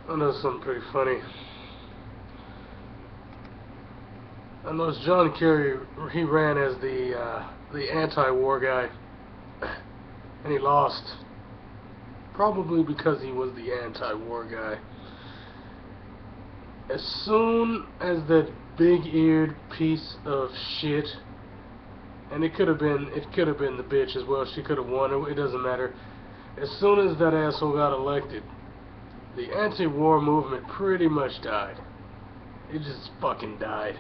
I know something pretty funny. I noticed John Kerry, he ran as the anti-war guy, and he lost. Probably because he was the anti-war guy. As soon as that big-eared piece of shit, and it could have been the bitch as well. She could have won. It doesn't matter. As soon as that asshole got elected, the anti-war movement pretty much died. It just fucking died.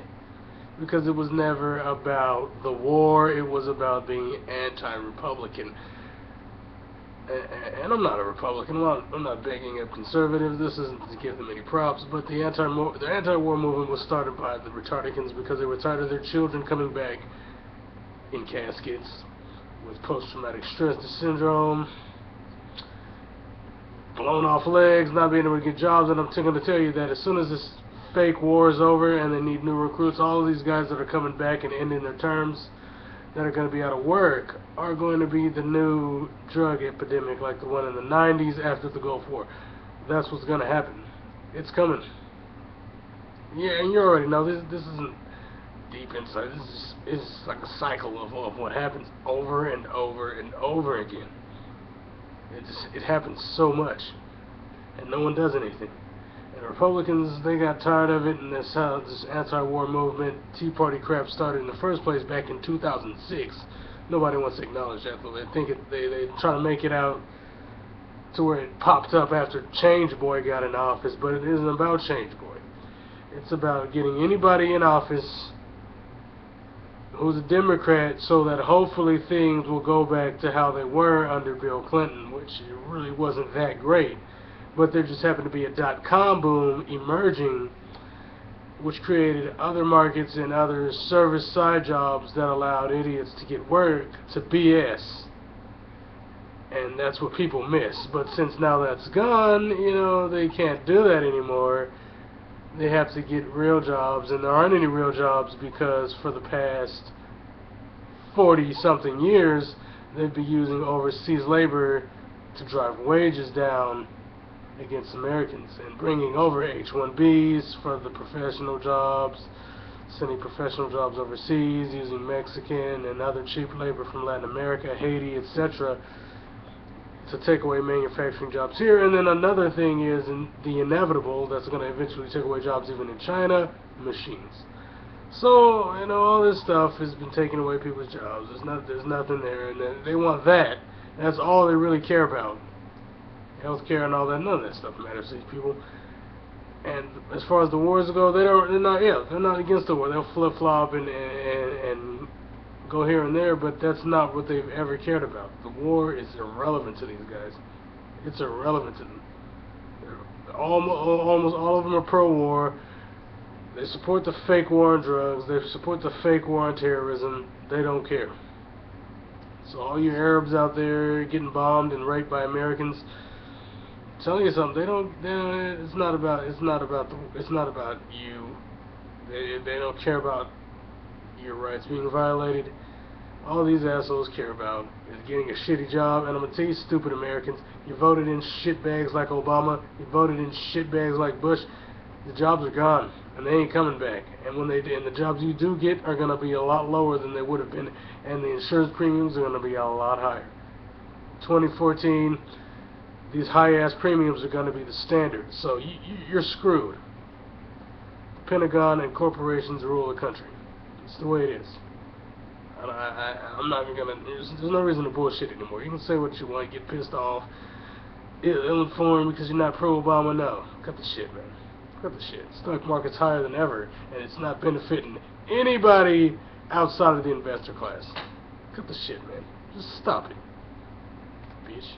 Because it was never about the war, it was about being anti-Republican. And I'm not a Republican, I'm not begging up conservatives, this isn't to give them any props, but the anti-war movement was started by the Retarticans because they were tired of their children coming back in caskets with post-traumatic stress syndrome, blown off legs, not being able to get jobs. And I'm going to tell you that as soon as this fake war is over and they need new recruits, all of these guys that are coming back and ending their terms that are going to be out of work are going to be the new drug epidemic like the one in the 90s after the Gulf War. That's what's going to happen. It's coming. Yeah, and you already know this isn't deep insight. This is like a cycle of what happens over and over and over again. It happens so much, and no one does anything. And the Republicans, they got tired of it, and that's how this anti-war movement, Tea Party crap started in the first place back in 2006. Nobody wants to acknowledge that, though. They try to make it out to where it popped up after Change Boy got in office, but it isn't about Change Boy. It's about getting anybody in office who's a Democrat so that hopefully things will go back to how they were under Bill Clinton, which really wasn't that great. But there just happened to be a dot-com boom emerging, which created other markets and other service side jobs that allowed idiots to get work to BS. And that's what people miss. But since now that's gone, you know, they can't do that anymore. They have to get real jobs, and there aren't any real jobs because for the past 40-something years, they'd be using overseas labor to drive wages down against Americans and bringing over H-1Bs for the professional jobs, sending professional jobs overseas, using Mexican and other cheap labor from Latin America, Haiti, etc., to take away manufacturing jobs here. And then another thing is the inevitable that's going to eventually take away jobs even in China, machines. So, you know, all this stuff has been taking away people's jobs. There's nothing there, and they want that. That's all they really care about. Healthcare and all that, none of that stuff matters to these people. And as far as the wars go, they're not against the war. They'll flip-flop and go here and there, but that's not what they've ever cared about. The war is irrelevant to these guys. It's irrelevant to them. Almost all of them are pro-war. They support the fake war on drugs. They support the fake war on terrorism. They don't care. So all you Arabs out there getting bombed and raped by Americans, I'm telling you something. It's not about you. They don't care about your rights being violated. All these assholes care about is getting a shitty job. And I'm gonna tell you, stupid Americans, you voted in shitbags like Obama. You voted in shitbags like Bush. The jobs are gone, and they ain't coming back. And when they do, and the jobs you do get are gonna be a lot lower than they would have been, and the insurance premiums are gonna be a lot higher. 2014, these high-ass premiums are gonna be the standard. So you're screwed. The Pentagon and corporations rule the country. It's the way it is. I'm not even gonna. There's no reason to bullshit anymore. You can say what you want, get pissed off, ill-informed because you're not pro-Obama. No, cut the shit, man. Cut the shit. Stock market's higher than ever, and it's not benefiting anybody outside of the investor class. Cut the shit, man. Just stop it, bitch.